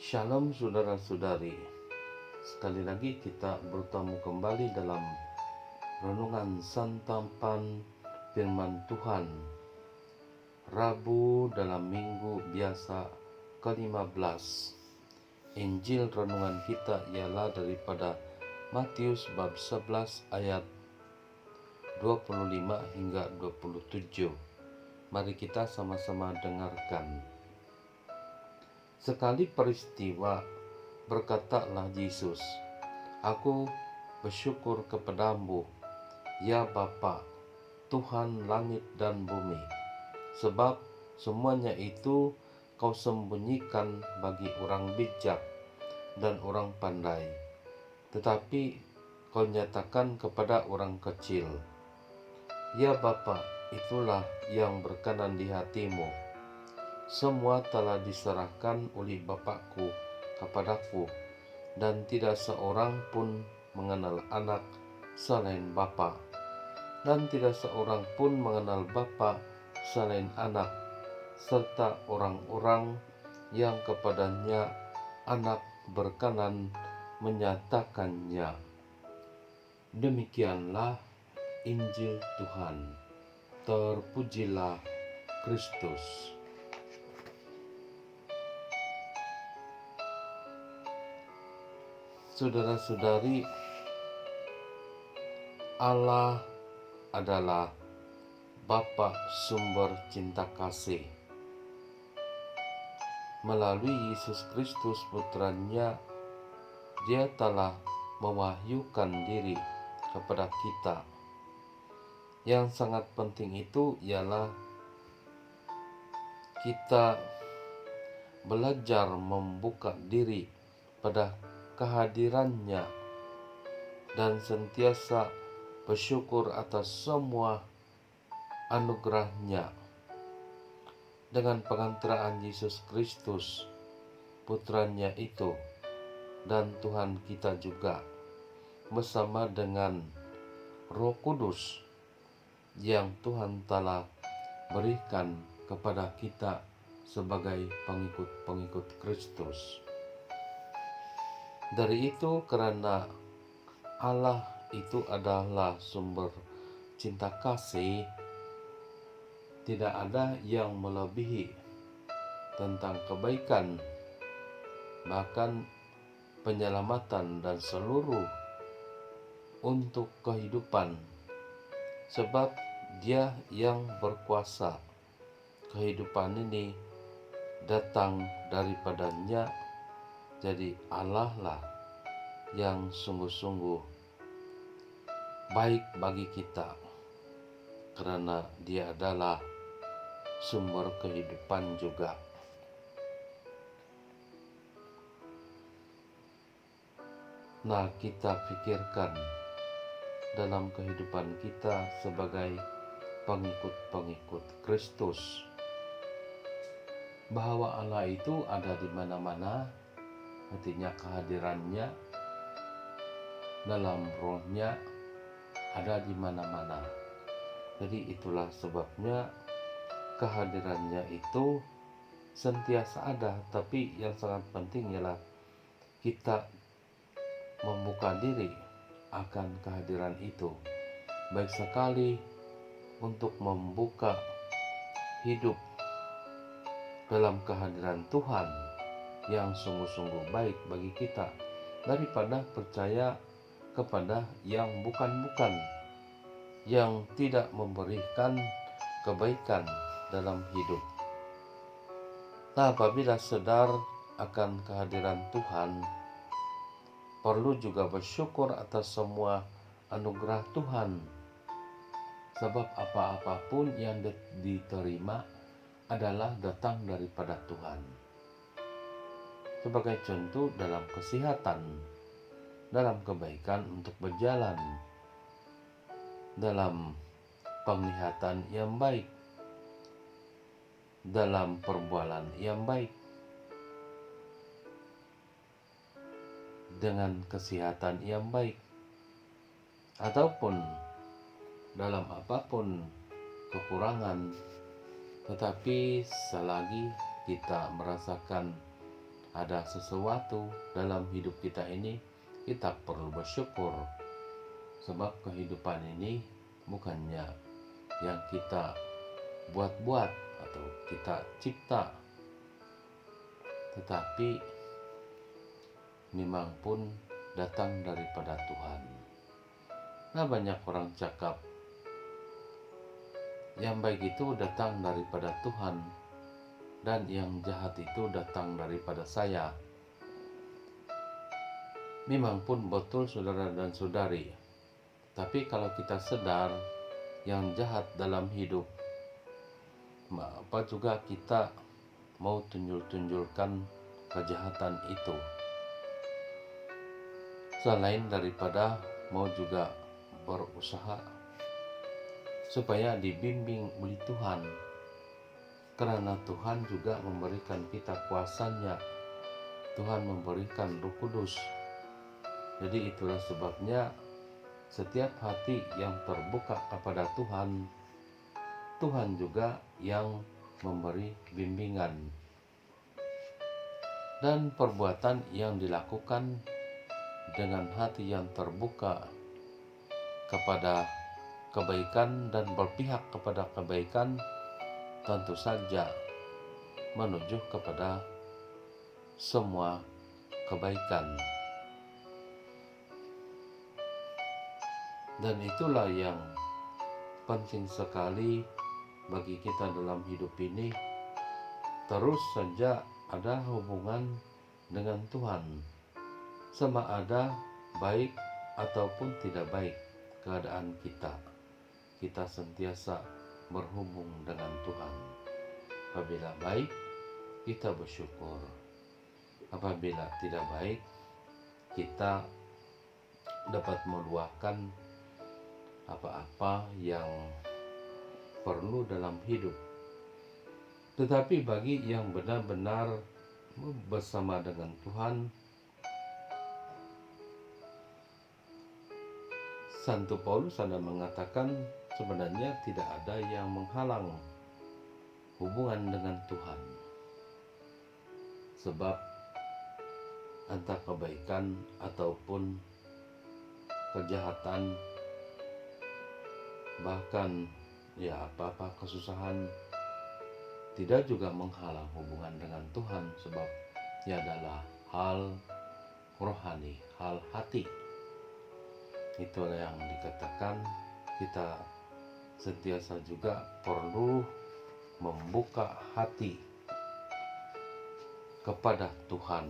Shalom saudara-saudari. Sekali lagi kita bertemu kembali dalam renungan santapan firman Tuhan Rabu dalam minggu biasa ke-15. Injil renungan kita ialah daripada Matius bab 11 ayat 25 hingga 27. Mari kita sama-sama dengarkan. Sekali peristiwa, berkatalah Yesus, "Aku bersyukur kepadamu, ya Bapa, Tuhan langit dan bumi, sebab semuanya itu kau sembunyikan bagi orang bijak dan orang pandai, tetapi kau nyatakan kepada orang kecil. Ya Bapa, itulah yang berkenan di hatimu. Semua telah diserahkan oleh Bapakku kepadaku, dan tidak seorang pun mengenal anak selain Bapa, dan tidak seorang pun mengenal Bapa selain anak, serta orang-orang yang kepadanya anak berkenan menyatakannya." Demikianlah Injil Tuhan. Terpujilah Kristus. Saudara-saudari, Allah adalah Bapa sumber cinta kasih. Melalui Yesus Kristus putranya, Dia telah mewahyukan diri kepada kita. Yang sangat penting itu ialah kita belajar membuka diri pada kehadirannya dan sentiasa bersyukur atas semua anugerahnya. Dengan pengantaraan Yesus Kristus putranya itu dan Tuhan kita juga, bersama dengan Roh Kudus yang Tuhan telah berikan kepada kita sebagai pengikut-pengikut Kristus. Dari itu, karena Allah itu adalah sumber cinta kasih, tidak ada yang melebihi tentang kebaikan, bahkan penyelamatan dan seluruh untuk kehidupan, sebab Dia yang berkuasa. Kehidupan ini datang daripadanya. Jadi Allah lah yang sungguh-sungguh baik bagi kita, karena Dia adalah sumber kehidupan juga. Nah, kita pikirkan dalam kehidupan kita sebagai pengikut-pengikut Kristus, bahwa Allah itu ada di mana-mana. Artinya kehadirannya dalam rohnya ada di mana-mana. Jadi itulah sebabnya kehadirannya itu sentiasa ada. Tapi yang sangat penting ialah kita membuka diri akan kehadiran itu. Baik sekali untuk membuka hidup dalam kehadiran Tuhan yang sungguh-sungguh baik bagi kita, daripada percaya kepada yang bukan-bukan, yang tidak memberikan kebaikan dalam hidup. Nah, apabila sadar akan kehadiran Tuhan, perlu juga bersyukur atas semua anugerah Tuhan, sebab apa-apapun yang diterima adalah datang daripada Tuhan. Sebagai contoh, dalam kesehatan, dalam kebaikan untuk berjalan, dalam penglihatan yang baik, dalam perbualan yang baik, dengan kesehatan yang baik, ataupun dalam apapun kekurangan, tetapi selagi kita merasakan ada sesuatu dalam hidup kita ini, kita perlu bersyukur. Sebab kehidupan ini bukannya yang kita buat-buat atau kita cipta, tetapi memang pun datang daripada Tuhan. Nah, banyak orang cakap yang baik itu datang daripada Tuhan dan yang jahat itu datang daripada saya. Memang pun betul saudara dan saudari. Tapi kalau kita sadar yang jahat dalam hidup, apa juga kita mau tunjulkan kejahatan itu. Selain daripada mau juga berusaha supaya dibimbing oleh Tuhan. Karena Tuhan juga memberikan kita kuasanya. Tuhan memberikan Roh Kudus. Jadi itulah sebabnya setiap hati yang terbuka kepada Tuhan, Tuhan juga yang memberi bimbingan. Dan perbuatan yang dilakukan dengan hati yang terbuka kepada kebaikan dan berpihak kepada kebaikan, tentu saja menuju kepada semua kebaikan. Dan itulah yang penting sekali bagi kita dalam hidup ini, terus saja ada hubungan dengan Tuhan, sama ada baik ataupun tidak baik keadaan kita. Kita sentiasa berhubung dengan Tuhan. Apabila baik, kita bersyukur. Apabila tidak baik, kita dapat meluahkan apa-apa yang perlu dalam hidup. Tetapi bagi yang benar-benar bersama dengan Tuhan, Santo Paulus ada mengatakan sebenarnya tidak ada yang menghalang hubungan dengan Tuhan. Sebab entah kebaikan ataupun kejahatan, bahkan apa-apa kesusahan, tidak juga menghalang hubungan dengan Tuhan. Sebab ia adalah hal rohani, hal hati. Itulah yang dikatakan kita sentiasa juga perlu membuka hati kepada Tuhan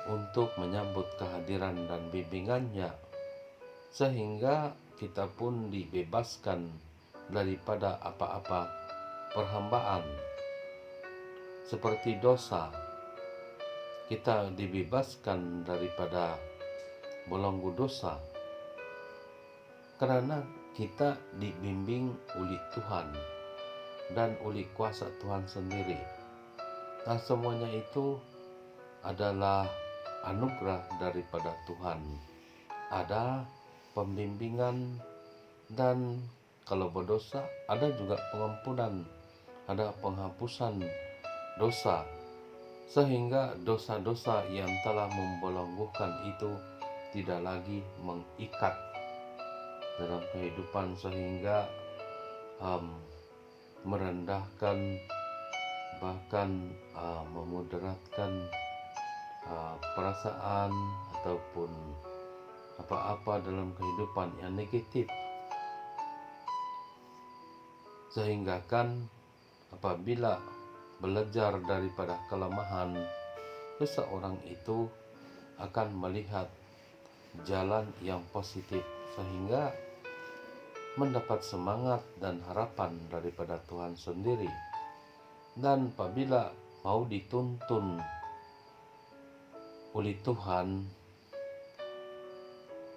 untuk menyambut kehadiran dan bimbingannya, sehingga kita pun dibebaskan daripada apa-apa perhambaan seperti dosa. Kita dibebaskan daripada belenggu dosa karena kita dibimbing oleh Tuhan dan oleh kuasa Tuhan sendiri. Nah, semuanya itu adalah anugerah daripada Tuhan. Ada pembimbingan, dan kalau berdosa ada juga pengampunan, ada penghapusan dosa, sehingga dosa-dosa yang telah membelenggukan itu tidak lagi mengikat dalam kehidupan, sehingga merendahkan, bahkan memudaratkan perasaan ataupun apa-apa dalam kehidupan yang negatif. Sehingga kan apabila belajar daripada kelemahan, seseorang itu akan melihat jalan yang positif, sehingga mendapat semangat dan harapan daripada Tuhan sendiri. Dan apabila mau dituntun oleh Tuhan,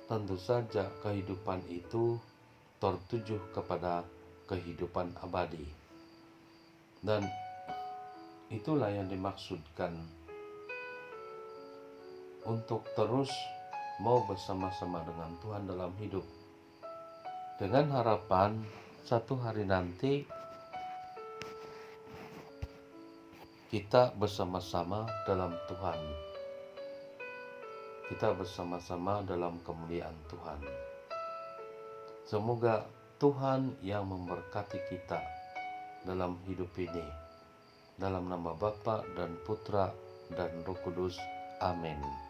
tentu saja kehidupan itu tertuju kepada kehidupan abadi. Dan itulah yang dimaksudkan untuk terus mau bersama-sama dengan Tuhan dalam hidup, dengan harapan satu hari nanti kita bersama-sama dalam Tuhan. Kita bersama-sama dalam kemuliaan Tuhan. Semoga Tuhan yang memberkati kita dalam hidup ini. Dalam nama Bapa dan Putra dan Roh Kudus. Amin.